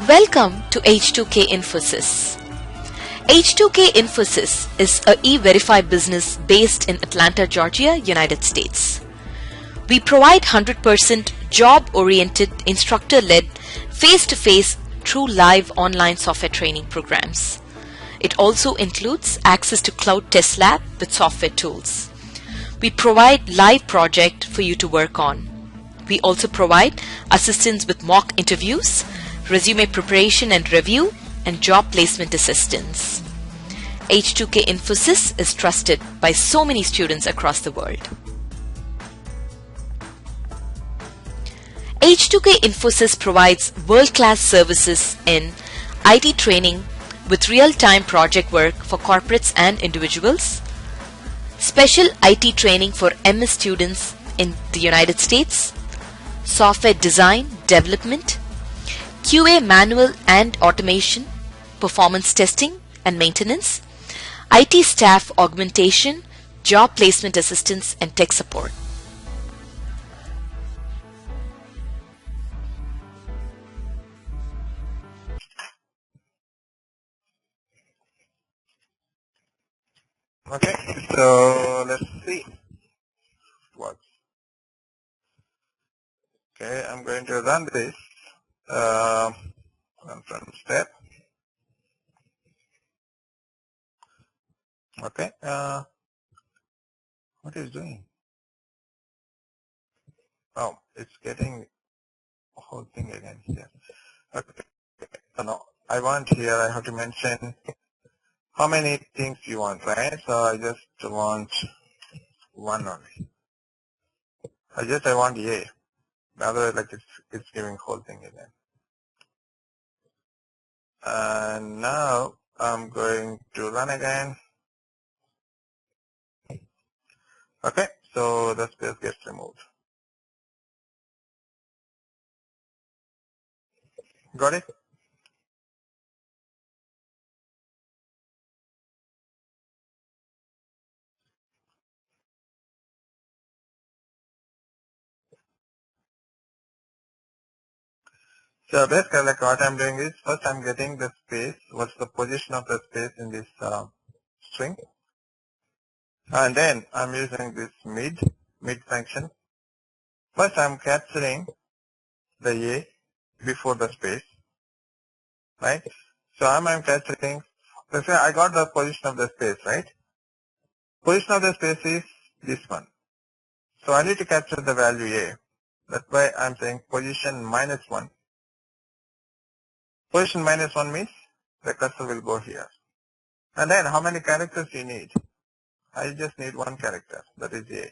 Welcome to H2K Infosys. H2K Infosys is a e-verify business based in Atlanta, Georgia, United States. We provide 100% job-oriented, instructor-led, face-to-face, true live online software training programs. It also includes access to cloud test lab with software tools. We provide live project for you to work on. We also provide assistance with mock interviews, resume preparation and review, and job placement assistance. H2K Infosys is trusted by so many students across the world. H2K Infosys provides world-class services in IT training with real-time project work for corporates and individuals, special IT training for MS students in the United States, software design, development, QA manual and automation, performance testing and maintenance, IT staff augmentation, job placement assistance, and tech support. Okay, so let's see what. Okay, I'm going to run this run from step. Okay, what is doing? Oh, it's getting a whole thing again here. Okay, so now I want here, I have to mention how many things you want, right? So I just want one only. I want A. Otherwise, like it's giving whole thing again. And now I'm going to run again. Okay, so the space gets removed. Got it? So basically, like what I'm doing is first I'm getting the space. What's the position of the space in this string? And then I'm using this mid function. First I'm capturing the A before the space, right? So I'm capturing, let's say I got the position of the space, right? Position of the space is this one. So I need to capture the value A. That's why I'm saying position -1. Position -1 means the cursor will go here. And then how many characters you need? I just need one character, that is A.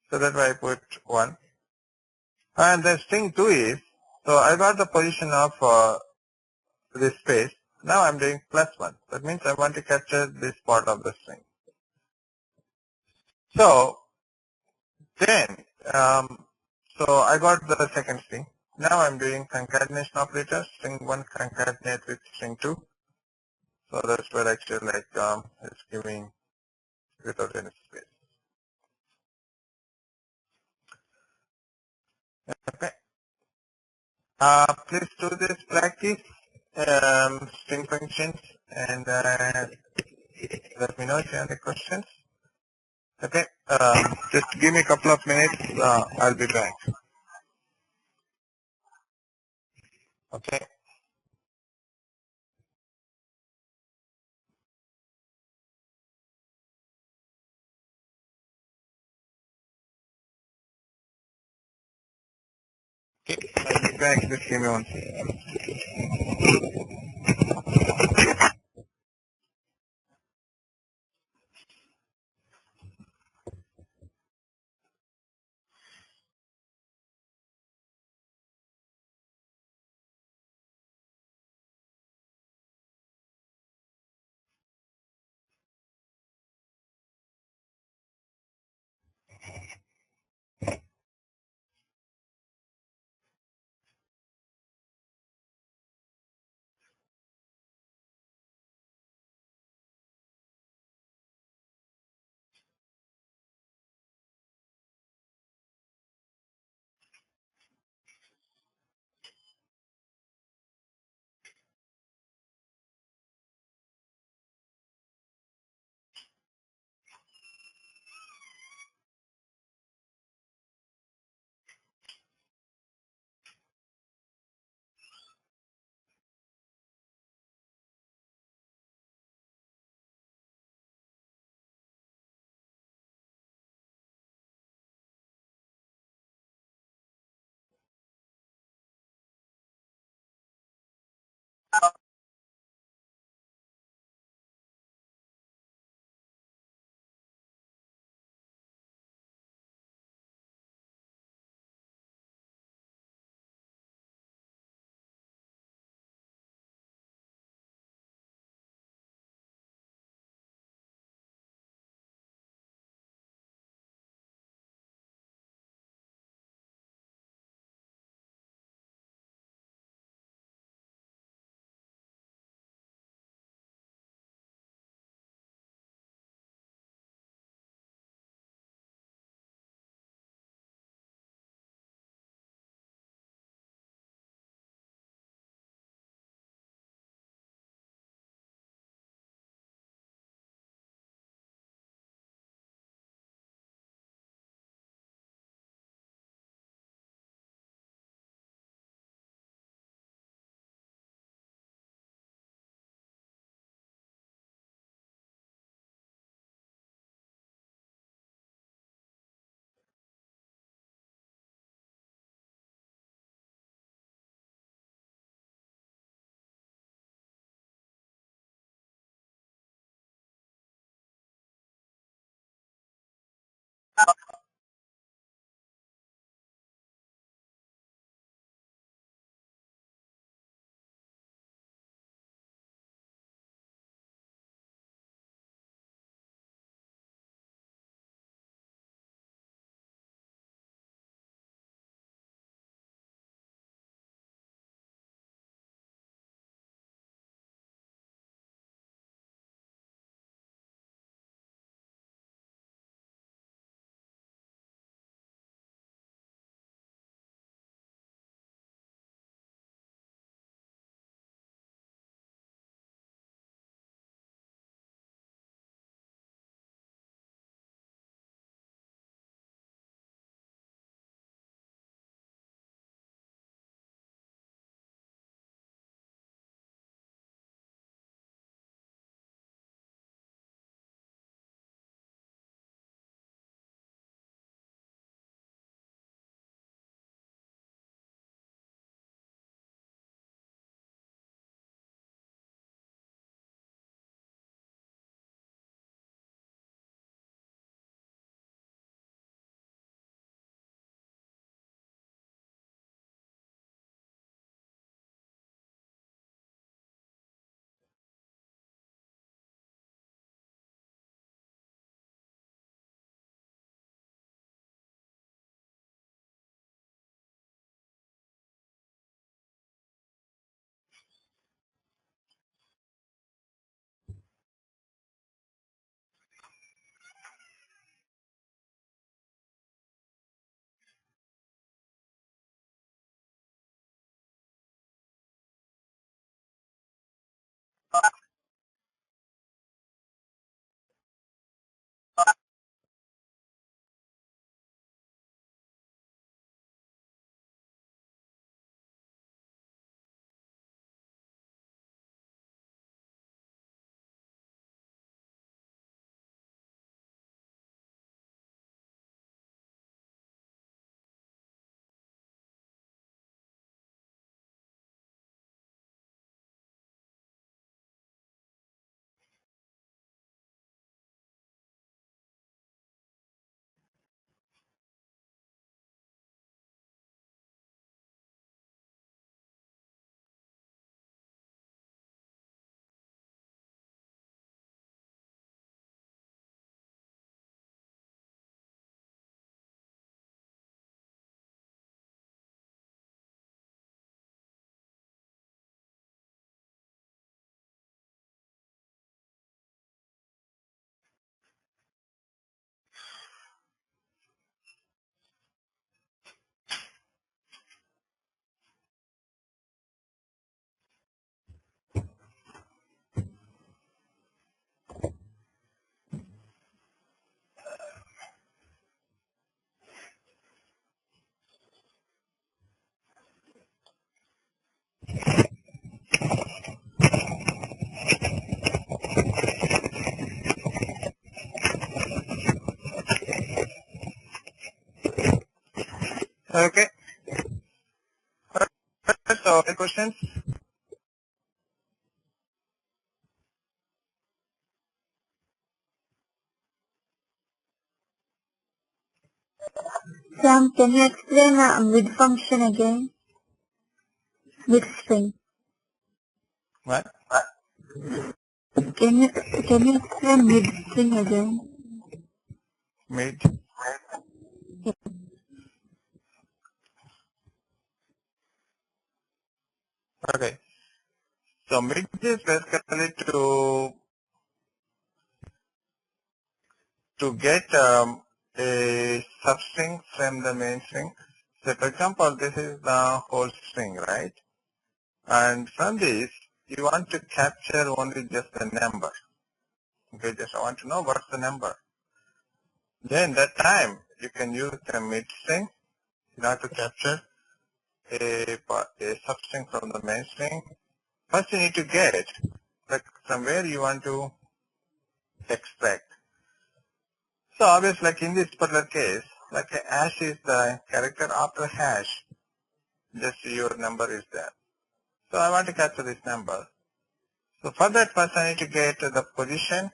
So that's why I put 1. And the string 2 is, so I got the position of this space. Now I'm doing +1. That means I want to capture this part of the string. So then, so I got the second string. Now I'm doing concatenation operator, string 1 concatenate with string 2. So that's where actually like it's giving without any space. Okay. Please do this practice, string functions, and let me know if you have any questions. Okay. Just give me a couple of minutes. I'll be back. Okay. Okay. I'll be back. Just give me one second. Okay. So, any questions? Sam, can you explain mid function again? Mid string. What? Can you explain mid string again? Mid. Okay. So mid is basically to get a substring from the main string. So for example, this is the whole string, right? And from this, you want to capture only just the number. Okay, just I want to know what's the number. Then that time, you can use the mid string in order to capture a substring from the main string. First you need to get, like from where you want to extract. So obviously, like in this particular case, like a hash is the character after hash, just your number is there. So I want to capture this number. So for that first I need to get the position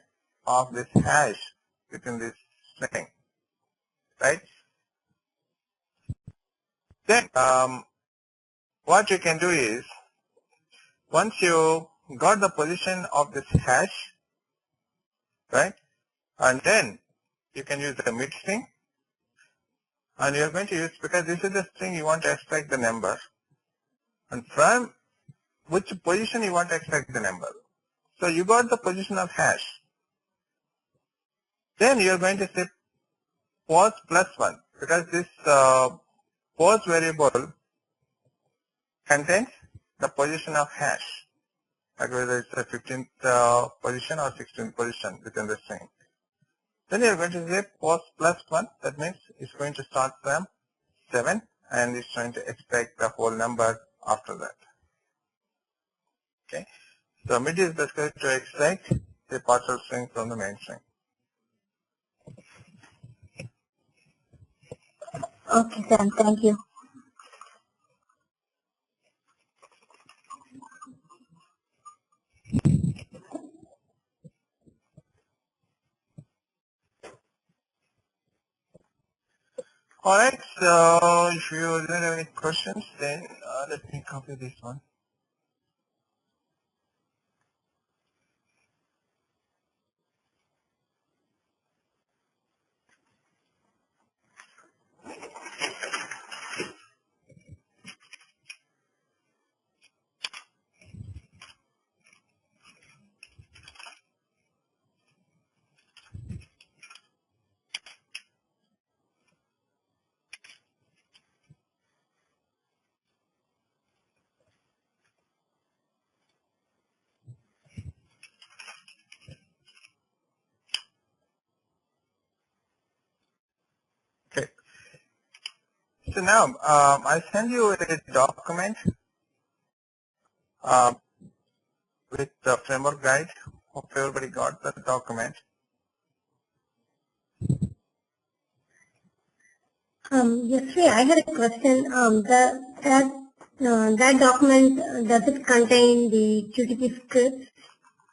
of this hash within this string, right? Then what you can do is, once you got the position of this hash, right, and then you can use the mid string, and you're going to use, because this is the string you want to extract the number, and from which position you want to extract the number. So you got the position of hash. Then you're going to say pos plus 1, because this pos variable contains the position of hash, like whether it's the 15th position or 16th position within the string. Then you're going to say pos plus 1, that means it's going to start from 7 and it's going to extract the whole number after that. Okay. So mid is basically to extract the partial string from the main string. Okay, Sam, thank you. Alright, so if you don't have any questions, then let me copy this one. So now I send you a document with the framework guide. Hope everybody got the document. Yes, sir, I had a question. That document, does it contain the QTP scripts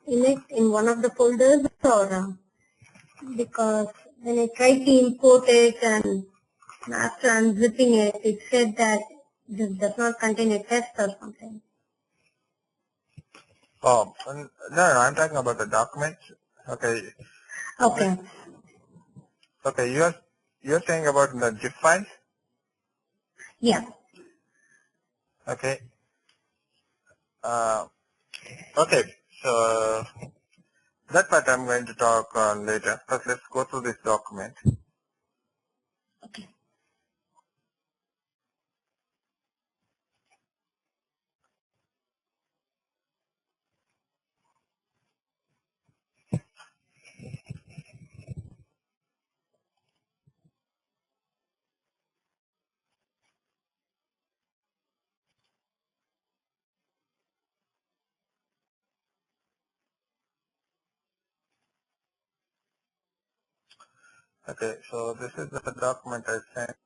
in it, in one of the folders, or because when I tried to import it and after unzipping it, it said that this does not contain a test or something. Oh, no, I'm talking about the document. Okay. Okay. Okay, you're saying about the zip file? Yeah. Okay. Okay, so that part I'm going to talk later. First, let's go through this document. Okay. Okay, so this is the document I sent.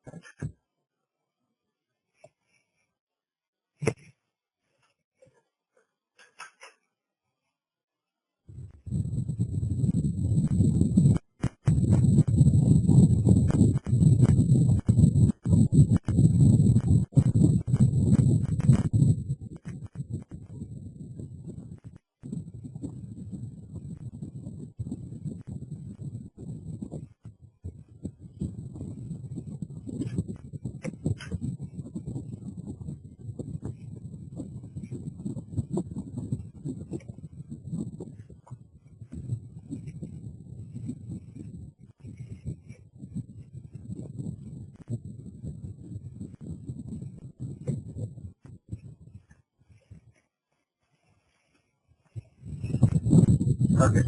Okay,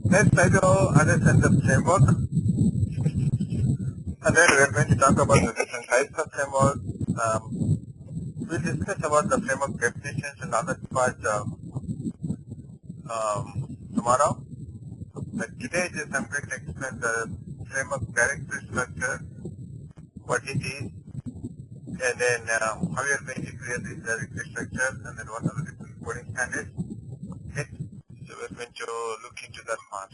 let's try to understand the framework, and then we're going to talk about the different types of framework. We'll discuss about the framework definitions and other parts tomorrow. But today, just I'm going to explain the framework directory structure, what it is, and then how you're going to create these directory structures, and then what are the different coding standards. Okay, so we're going to look into that part.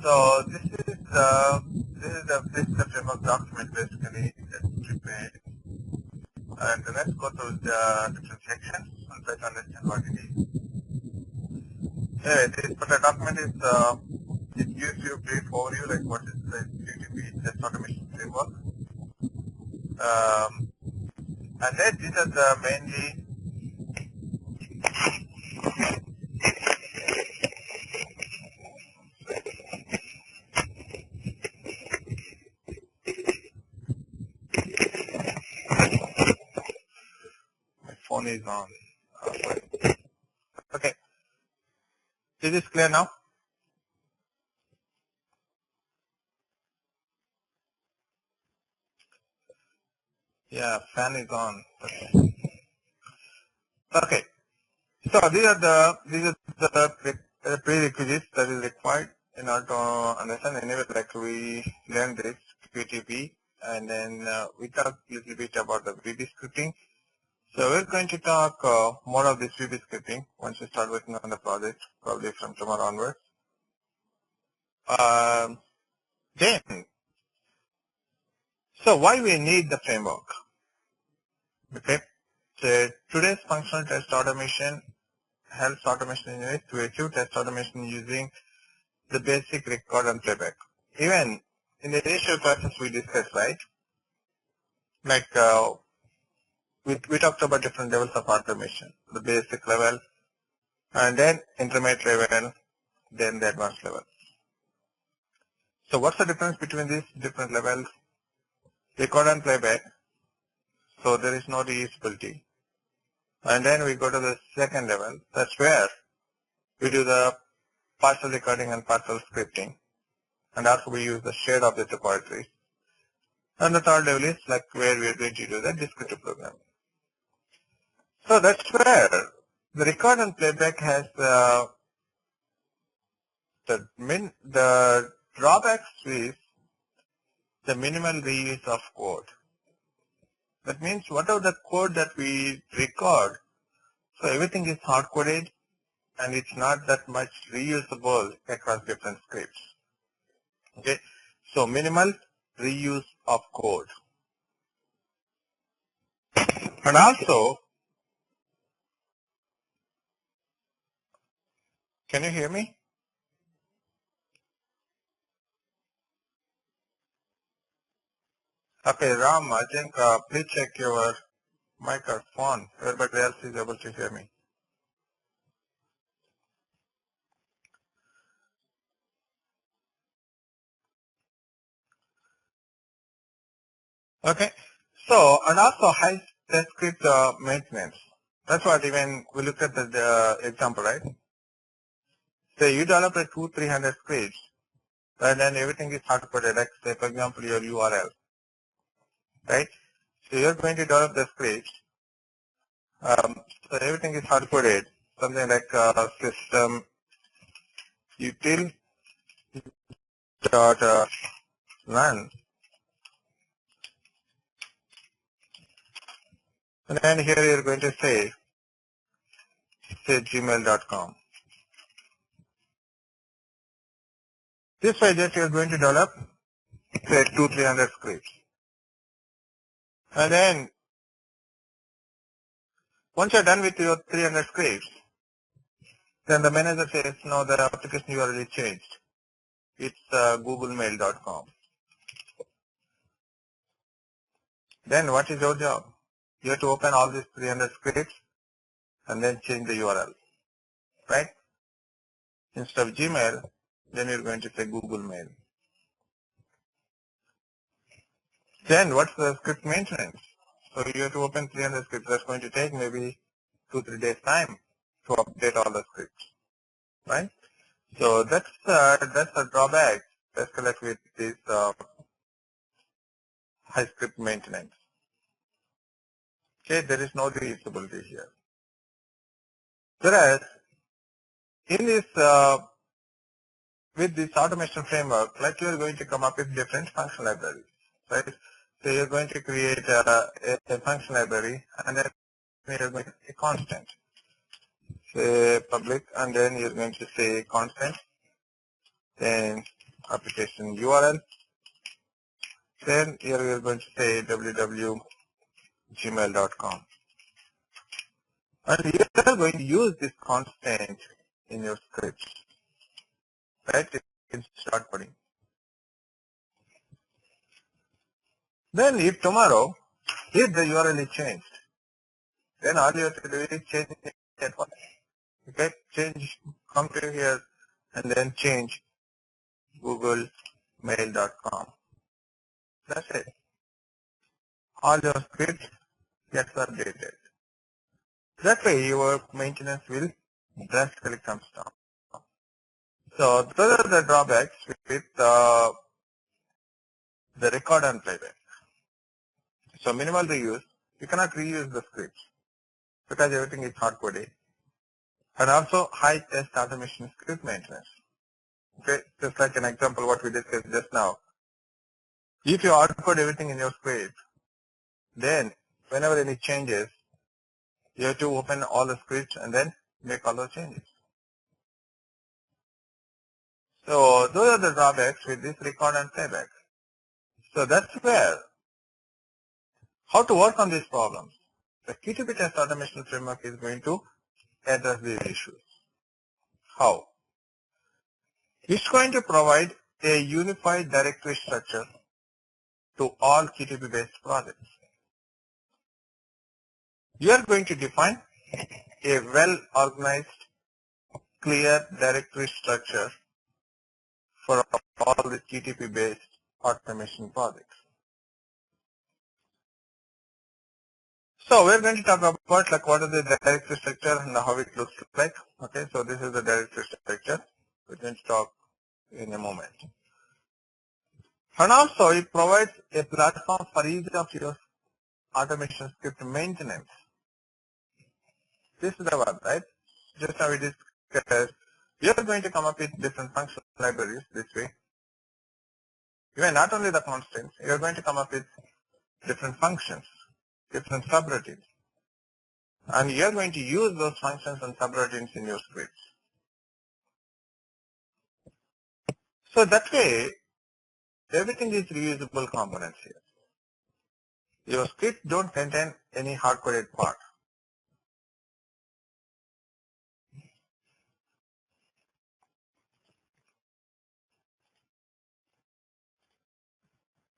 So this is the framework document basically that's prepared, and let's go through the different sections and try to understand what it is. This particular document is it gives you a brief overview like what is the QTP test automation framework, and then these are the mainly my phone is on. Okay, is this clear now? Yeah, fan is on. Okay. So these are the prerequisites that is required in order to understand. Anyway, like we learned this QTP, and then we talked a little bit about the VB scripting. So we're going to talk more of this VB scripting once we start working on the project, probably from tomorrow onwards. Then, so why we need the framework? Okay. So today's functional test automation helps automation engineers to achieve test automation using the basic record and playback. Even in the initial classes we discussed, right? Like we talked about different levels of automation, the basic level, and then intermediate level, then the advanced level. So what's the difference between these different levels? Record and playback, so there is no reusability. And then we go to the second level, that's where we do the partial recording and partial scripting. and also we use the shared object repositories. And the third level is like where we are going to do the descriptive programming. So that's where the record and playback has the drawbacks is the minimal reuse of code. That means whatever the code that we record, so everything is hard coded and it's not that much reusable across different scripts. Okay, so minimal reuse of code. And also, can you hear me? Okay, Ram, I think please check your microphone. Everybody else is able to hear me. Okay, so and also high test script maintenance. That's what even we looked at the example, right? So you develop a 200-300 scripts, and then everything is hard coded. Like say, for example, your URL, right? So you're going to develop the scripts. So everything is hard coded. Something like system util dot run, and then here you're going to say gmail.com. This way just you're going to develop say 200-300 scripts. And then once you're done with your 300 scripts, then the manager says, no, the application URL is changed. It's googlemail.com. Then what is your job? You have to open all these 300 scripts and then change the URL, right? Instead of Gmail, then you're going to say Google Mail. Then what's the script maintenance? So you have to open 300 scripts. That's going to take maybe 2-3 days time to update all the scripts, right? So that's a drawback, especially with this high script maintenance. Okay, there is no reusability here. Whereas in this with this automation framework, like you are going to come up with different function libraries, right? So you're going to create a function library, and then you're going to say constant, say public, and then you're going to say constant, then application URL, then you're going to say www.gmail.com. And you are going to use this constant in your scripts, right? In start coding. Then if tomorrow, if the URL is changed, then all you have to do is change it at once. Okay, change, come to here and then change googlemail.com. That's it. All your script gets updated. That way your maintenance will drastically come down. So those are the drawbacks with the record and playback. So minimal reuse, you cannot reuse the scripts because everything is hard coded. And also high test automation script maintenance. Okay, just like an example what we discussed just now. If you hard code everything in your script, then whenever any changes, you have to open all the scripts and then make all those changes. So those are the drawbacks with this record and playback. So that's where, how to work on these problems. The QTP test automation framework is going to address these issues. How? It's going to provide a unified directory structure to all QTP based projects. You are going to define a well organized, clear directory structure for all the QTP based automation projects. So we're going to talk about like what is the directory structure and how it looks like. Okay, so this is the directory structure. We're going to talk in a moment. And also it provides a platform for ease of your automation script maintenance. This is the one, right? Just how we discussed. We are going to come up with different function libraries this way. Even not only the constants, you are going to come up with different functions, different subroutines. And you are going to use those functions and subroutines in your scripts. So that way, everything is reusable components here. Your script don't contain any hard-coded part.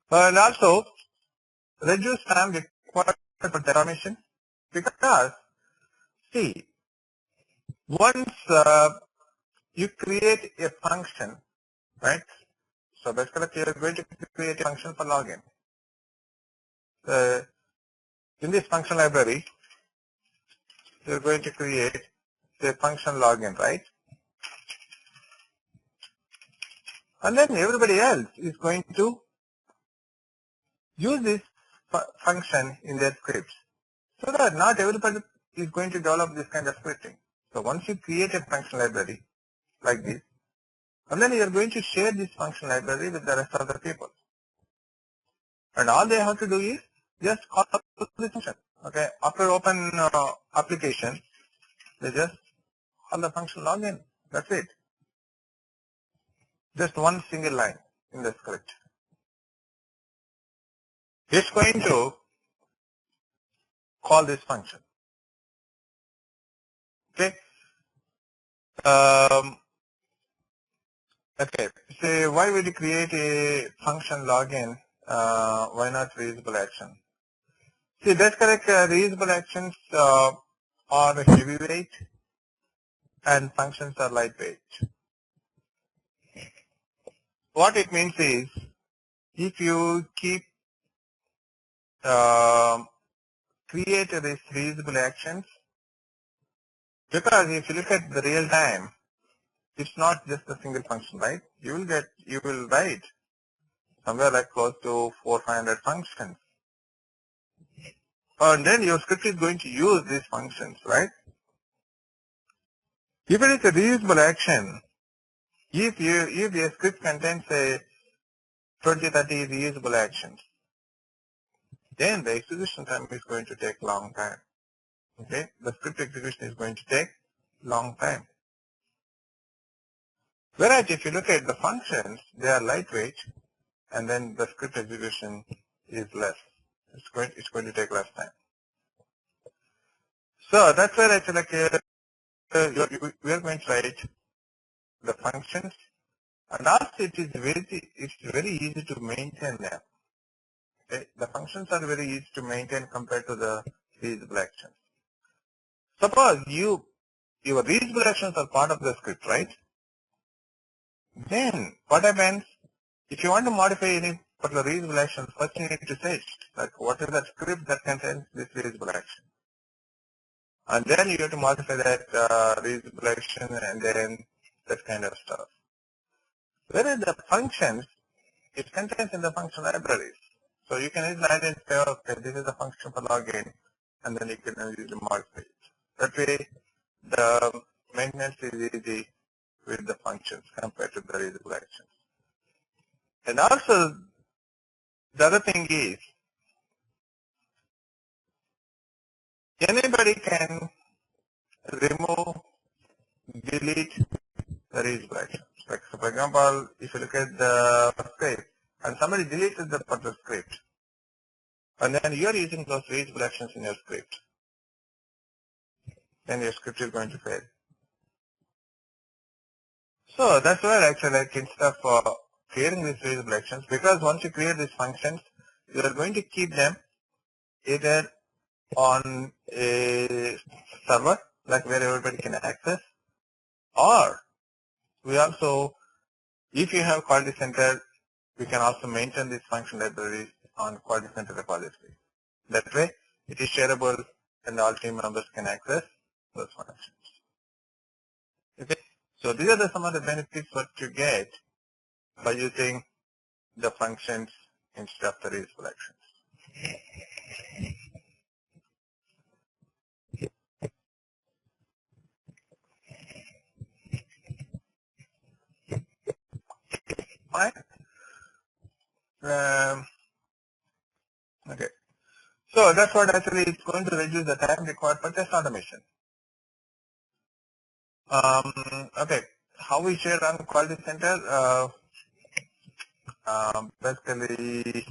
And also, reduce time required for automation, because, see, once you create a function, right? So basically, you are going to create a function for login. In this function library, you are going to create a function login, right? And then everybody else is going to use this function in their scripts. So that not everybody is going to develop this kind of scripting. So once you create a function library like this, and then you are going to share this function library with the rest of the people. And all they have to do is just call this function. Okay, after open application, they just call the function login. That's it. Just one single line in the script. It's going to call this function. Okay. Okay. So why would you create a function login? Why not reusable action? See, that's correct. Reusable actions are heavyweight and functions are lightweight. What it means is, if you keep create these reusable actions, because if you look at the real time, it's not just a single function, right? You will write somewhere like close to 400-500 functions. And then your script is going to use these functions, right? If it is a reusable action, if your script contains a 20-30 reusable actions, then the execution time is going to take long time. Okay, the script execution is going to take long time. Whereas if you look at the functions, they are lightweight, and then the script execution is less. It's going to take less time. So that's where actually we are going to write the functions, and also it's very easy to maintain them. Okay? The functions are very easy to maintain compared to the reusable actions. Suppose your reusable actions are part of the script, right? Then what happens? If you want to modify any particular reusable action, first you need to search like what is the script that contains this reusable action, and then you have to modify that reusable action, and then that kind of stuff. Whereas the functions, it contains in the function libraries. So you can easily identify, okay, this is a function for login, and then you can easily modify it. That way, the maintenance is easy with the functions compared to the reusable actions. And also, the other thing is, anybody can remove, delete the reusable actions. Like, so for example, if you look at the script, and somebody deleted the particular script, and then you are using those reusable actions in your script, then your script is going to fail. So that's why actually, like, instead of creating these reusable actions, because once you create these functions, you are going to keep them either on a server, like where everybody can access, or we also, if you have quality center, we can also maintain this function library on quality center repository. That way, it is shareable and all team members can access those functions. Okay, so these are some of the benefits what you get by using the functions instead of the reusable actions. Alright. Okay. So that's what actually is going to reduce the time required for test automation. Okay. How we share on quality center? Basically,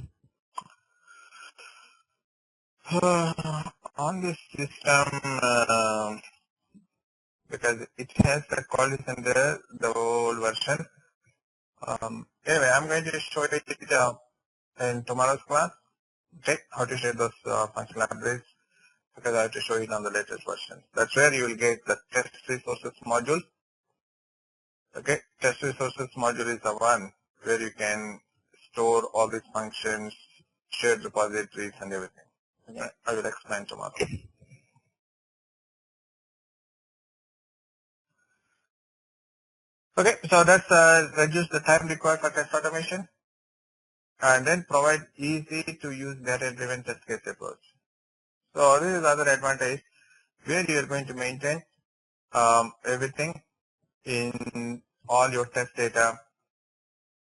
on this system, because it has the quality center, the old version. Anyway, I'm going to show it in tomorrow's class. Okay, how to share those function libraries, because I have to show it on the latest version. That's where you will get the test resources module. Okay, test resources module is the one where you can store all these functions, shared repositories, and everything. Okay, I will explain tomorrow. Okay, so that's reduce the time required for test automation, and then provide easy to use data-driven test case approach. So this is other advantage where you are going to maintain everything in all your test data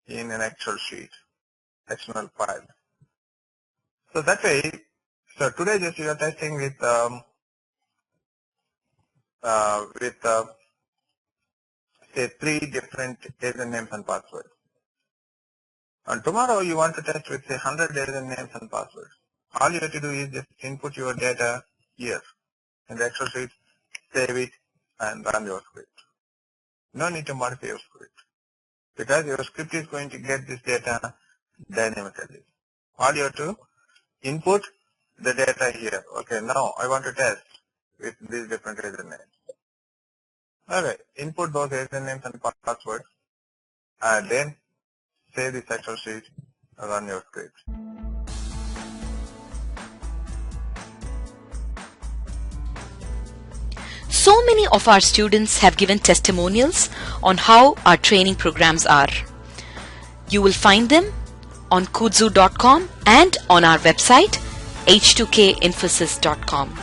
in an Excel sheet, XML file. So that way, so today just you are testing with say 3 different agent names and passwords. And tomorrow you want to test with say 100 agent names and passwords. All you have to do is just input your data here in the Excel sheet, save it, and run your script. No need to modify your script, because your script is going to get this data dynamically. All you have to input the data here. Okay, now I want to test with these different agent names. Okay, input those agent names and passwords, and then save this Excel sheet and run your script. So many of our students have given testimonials on how our training programs are. You will find them on kudzu.com and on our website H2K Infosys.com.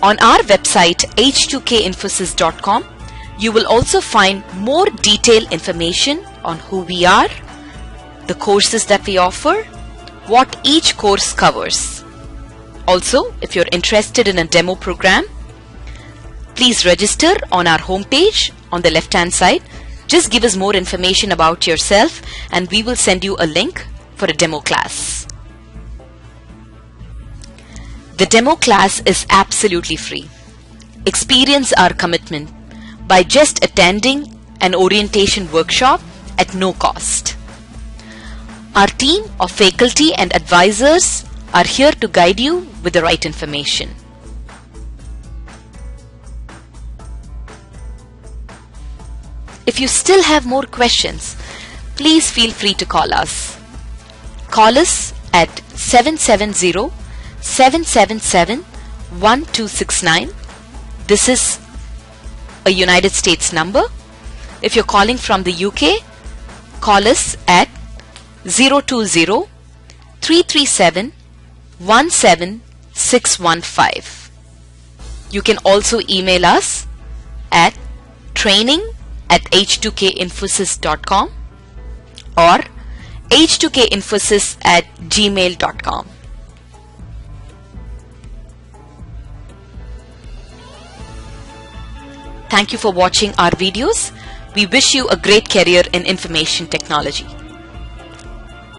On our website H2K Infosys.com, you will also find more detailed information on who we are, the courses that we offer, what each course covers. Also, if you're interested in a demo program, please register on our homepage on the left-hand side. Just give us more information about yourself and we will send you a link for a demo class. The demo class is absolutely free. Experience our commitment by just attending an orientation workshop at no cost. Our team of faculty and advisors are here to guide you with the right information. If you still have more questions, please feel free to call us. Call us at 770-777-1269. This is a United States number. If you're calling from the UK, call us at 020-337-17615. You can also email us at training@h2kinfosys.com or h2kinfosys@gmail.com. Thank you for watching our videos. We wish you a great career in information technology.